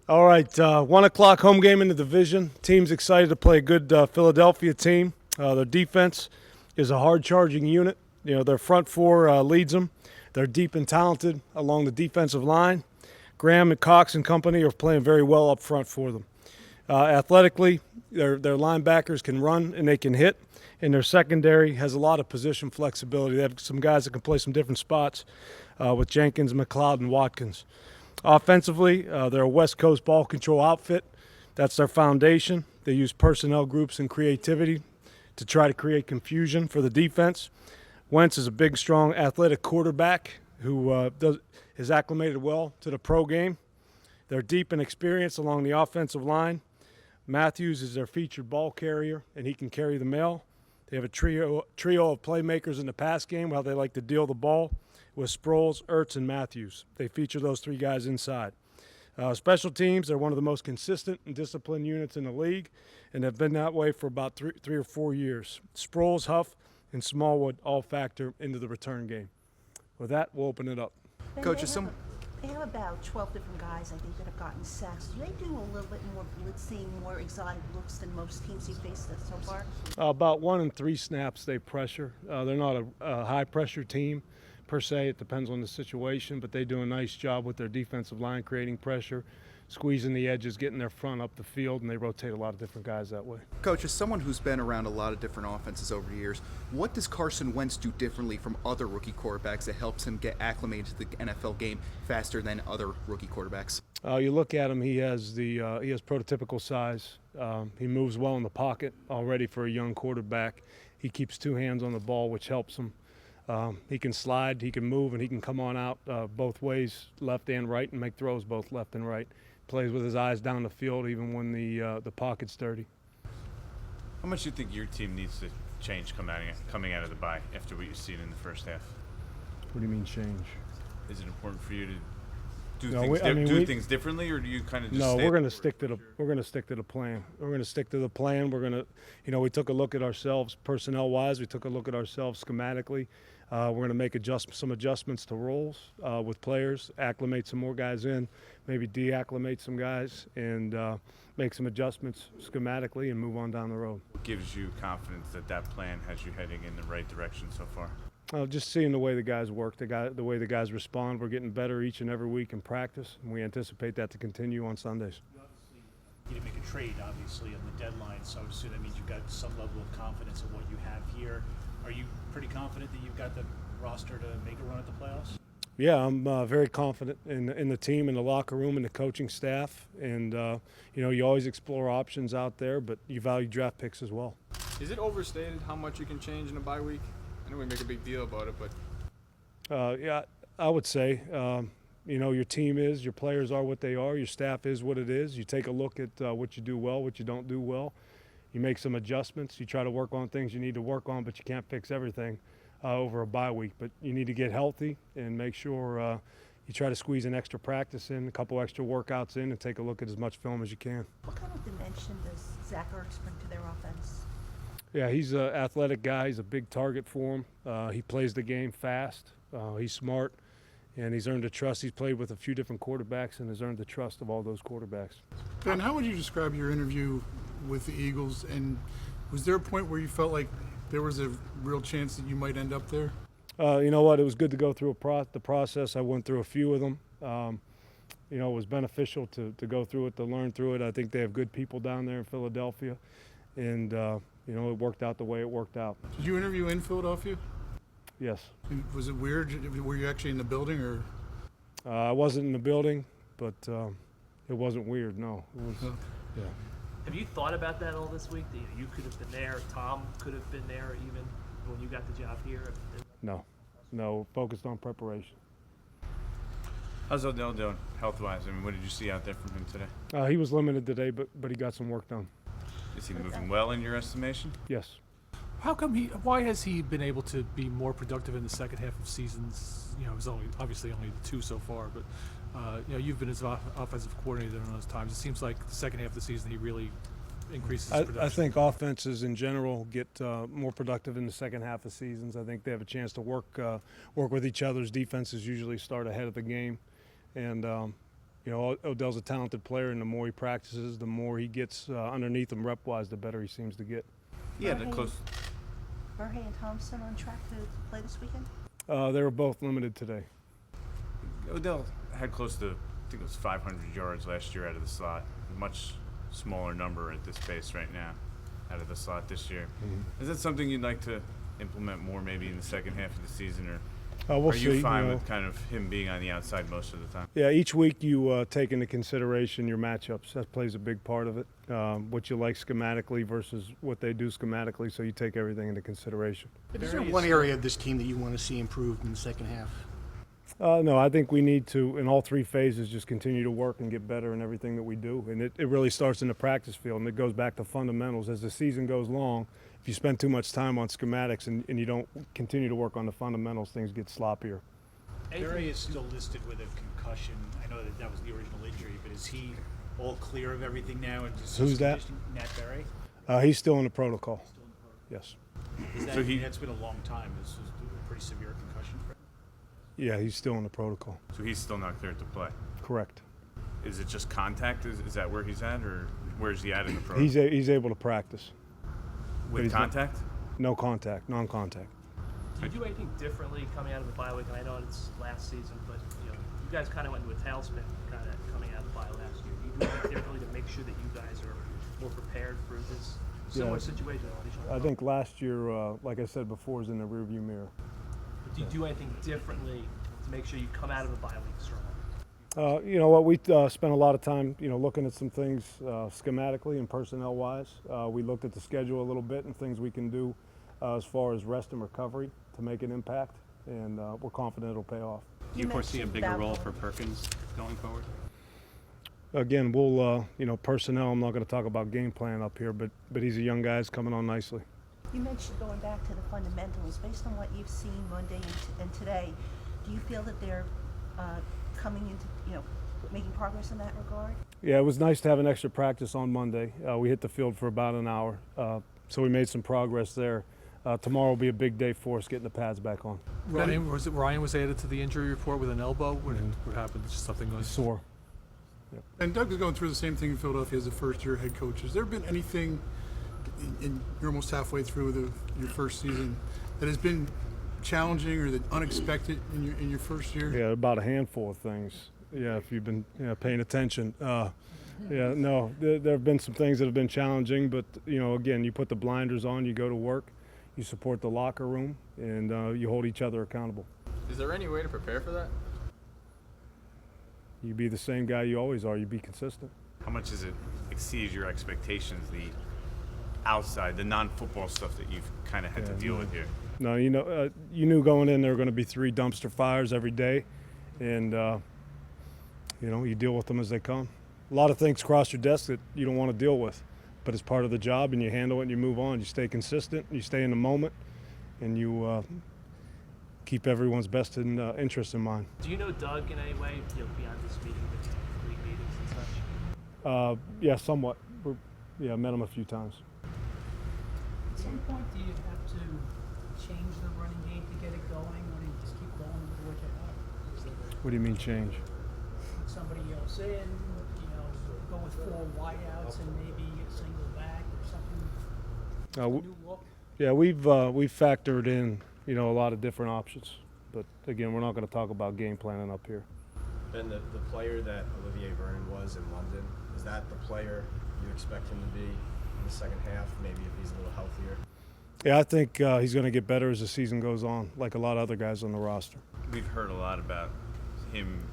All right, 1 o'clock home game in the division. Team's excited to play a good Philadelphia team. Their defense is a hard-charging unit. You know, their front four leads them. They're deep and talented along the defensive line. Graham and Cox and company are playing very well up front for them. Athletically, their linebackers can run and they can hit, and their secondary has a lot of position flexibility. They have some guys that can play some different spots with Jenkins, McLeod, and Watkins. Offensively, they're a West Coast ball control outfit. That's their foundation. They use personnel groups and creativity to try to create confusion for the defense. Wentz is a big, strong, athletic quarterback who is acclimated well to the pro game. They're deep in experience along the offensive line. Matthews is their featured ball carrier, and he can carry the mail. They have a trio of playmakers in the pass game, how they like to deal the ball with Sproles, Ertz, and Matthews. They feature those three guys inside. Special teams, they're one of the most consistent and disciplined units in the league, and have been that way for about three or 4 years. Sproles, Huff, and Smallwood all factor into the return game. With that, we'll open it up. Coach, they have about 12 different guys, I think, that have gotten sacks. Do they do a little bit more blitzing, more exotic looks than most teams you've faced so far? About 1 in 3 snaps they pressure. They're not a high-pressure team per se. It depends on the situation, but they do a nice job with their defensive line creating pressure, squeezing the edges, getting their front up the field, and they rotate a lot of different guys that way. Coach, as someone who's been around a lot of different offenses over the years, what does Carson Wentz do differently from other rookie quarterbacks that helps him get acclimated to the NFL game faster than other rookie quarterbacks? You look at him; he has prototypical size. He moves well in the pocket already for a young quarterback. He keeps 2 hands on the ball, which helps him. He can slide, he can move, and he can come on out both ways, left and right, and make throws both left and right. Plays with his eyes down the field even when the pocket's dirty. How much do you think your team needs to change coming out of the bye after what you've seen in the first half? What do you mean change? Is it important for you to do things differently, or do you kind of just No, we're going to stick to the plan. We're going to stick to the plan. We're going to, we took a look at ourselves personnel-wise. We took a look at ourselves schematically. We're going to make some adjustments to roles with players, acclimate some more guys in, maybe de-acclimate some guys, and make some adjustments schematically and move on down the road. What gives you confidence that plan has you heading in the right direction so far? Just seeing the way the guys work, the way the guys respond. We're getting better each and every week in practice, and we anticipate that to continue on Sundays. You didn't make a trade, obviously, on the deadline, so I would assume that means you've got some level of confidence in what you have here. Are you pretty confident that you've got the roster to make a run at the playoffs? Yeah, I'm very confident in the team, in the locker room, and the coaching staff. And, you always explore options out there, but you value draft picks as well. Is it overstated how much you can change in a bye week? I know we make a big deal about it, but yeah, I would say, your team is, your players are what they are, your staff is what it is. You take a look at what you do well, what you don't do well. You make some adjustments. You try to work on things you need to work on, but you can't fix everything over a bye week. But you need to get healthy and make sure you try to squeeze an extra practice in, a couple extra workouts in, and take a look at as much film as you can. What kind of dimension does Zach Ertz bring to their offense? Yeah, he's an athletic guy. He's a big target for him. He plays the game fast. He's smart, and he's earned the trust. He's played with a few different quarterbacks and has earned the trust of all those quarterbacks. Ben, how would you describe your interview with the Eagles, and was there a point where you felt like there was a real chance that you might end up there? You know what? It was good to go through the process. I went through a few of them. It was beneficial to go through it, to learn through it. I think they have good people down there in Philadelphia, and it worked out the way it worked out. Did you interview in Philadelphia? Yes. And was it weird? Were you actually in the building, or? I wasn't in the building, but it wasn't weird. No, it was. Yeah. Have you thought about that all this week? That you could have been there, Tom could have been there even when you got the job here? No, focused on preparation. How's Odell doing health-wise? I mean, what did you see out there from him today? He was limited today, but he got some work done. Is he moving well in your estimation? Yes. Why has he been able to be more productive in the second half of seasons? It was obviously only 2 so far, but you've been his offensive coordinator in those times. It seems like the second half of the season he really increases his production. I think offenses in general get more productive in the second half of seasons. I think they have a chance to work with each other's defenses. Usually start ahead of the game, and You know, Odell's a talented player, and the more he practices, the more he gets underneath him rep-wise, the better he seems to get. Yeah, the Jorge- close. Jorge and Thompson on track to play this weekend? They were both limited today. Odell had close to, I think it was 500 yards last year out of the slot. Much smaller number at this pace right now out of the slot this year. Is that something you'd like to implement more maybe in the second half of the season, or We'll are you see, fine know. with kind of him being on the outside most of the time? Yeah, each week you take into consideration your matchups. That plays a big part of it. What you like schematically versus what they do schematically, so you take everything into consideration. Is there one area of this team that you want to see improved in the second half? No, I think we need to, in all three phases, just continue to work and get better in everything that we do. And it really starts in the practice field, and it goes back to fundamentals. As the season goes long, if you spend too much time on schematics and you don't continue to work on the fundamentals, things get sloppier. Berry is still listed with a concussion. I know that was the original injury, but is he all clear of everything now? And just Who's that? Nat Berry? He's still in the protocol. Yes. Is that, So he- that's been a long time. This was a pretty severe concussion for him. Yeah, he's still in the protocol. So he's still not cleared to play. Correct. Is it just contact? Is that where he's at, or where's he at in the program? He's able to practice. With he's not- contact? No contact, non-contact. Do you do anything differently coming out of the bye week? And I know it's last season, but you guys kind of went into a tailspin kind of coming out of the bye last year. Do you do anything differently to make sure that you guys are more prepared for this similar situation? I think last year, like I said before, is in the rearview mirror. Do you do anything differently to make sure you come out of the bye week strong? You know what? We spent a lot of time, looking at some things schematically and personnel-wise. We looked at the schedule a little bit and things we can do as far as rest and recovery to make an impact, and we're confident it'll pay off. Do you foresee a bigger role for Perkins going forward? Again, we'll, personnel. I'm not going to talk about game plan up here, but he's a young guy. He's coming on nicely. You mentioned going back to the fundamentals. Based on what you've seen Monday and today, do you feel that they're coming into, making progress in that regard? Yeah, it was nice to have an extra practice on Monday. We hit the field for about an hour, so we made some progress there. Tomorrow will be a big day for us getting the pads back on. Ryan was added to the injury report with an elbow. What happened? Just something going Sore. And Doug is going through the same thing in Philadelphia as a first-year head coach. Has there been anything, you're almost halfway through your first season, that has been challenging or that unexpected in your first year? Yeah, about a handful of things. Yeah, if you've been paying attention. There have been some things that have been challenging, but again, you put the blinders on, you go to work, you support the locker room, and you hold each other accountable. Is there any way to prepare for that? You be the same guy you always are. You be consistent. How much does it exceed your expectations, the outside, the non-football stuff that you've kind of had to deal with here? No, you knew going in there were going to be 3 dumpster fires every day, and you deal with them as they come. A lot of things cross your desk that you don't want to deal with, but it's part of the job, and you handle it and you move on. You stay consistent, you stay in the moment, and you keep everyone's best interest in mind. Do you know Doug in any way, beyond this meeting, with league meetings and such? Yeah, somewhat. I met him a few times. At some point, do you have to change the running game to get it going, or do you just keep going with what you have? Is there What do you mean change? put somebody else in, go with 4 wideouts and maybe a single back or something? New look? Yeah, we've factored in a lot of different options, but again, we're not going to talk about game planning up here. Ben, the player that Olivier Vernon was in London, is that the player you expect him to be in the second half, maybe if he's a little healthier? Yeah, I think he's going to get better as the season goes on, like a lot of other guys on the roster. We've heard a lot about him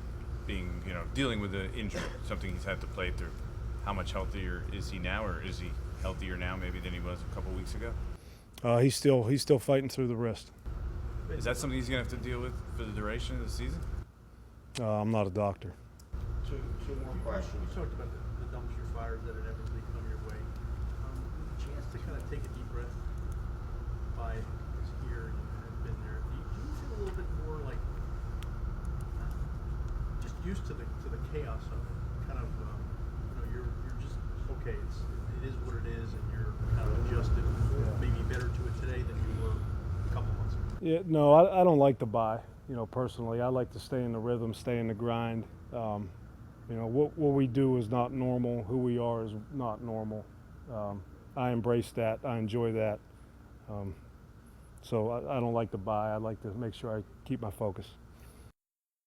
being, dealing with an injury, something he's had to play through. How much healthier is he now, or is he healthier now maybe than he was a couple weeks ago? He's still fighting through the wrist. Is that something he's going to have to deal with for the duration of the season? I'm not a doctor. Two more questions. You talked about the dumpster fires that inevitably come your way. With a chance to kind of take a deep breath by this year and have been there, do you feel a little bit more like just used to the chaos of it? Kind of, you're just okay. It is what it is, and you're kind of adjusted, maybe better to it today than you were a couple months ago. Yeah, no, I don't like to buy. Personally, I like to stay in the rhythm, stay in the grind. You know, what we do is not normal. Who we are is not normal. I embrace that. I enjoy that. So I don't like to buy. I like to make sure I keep my focus.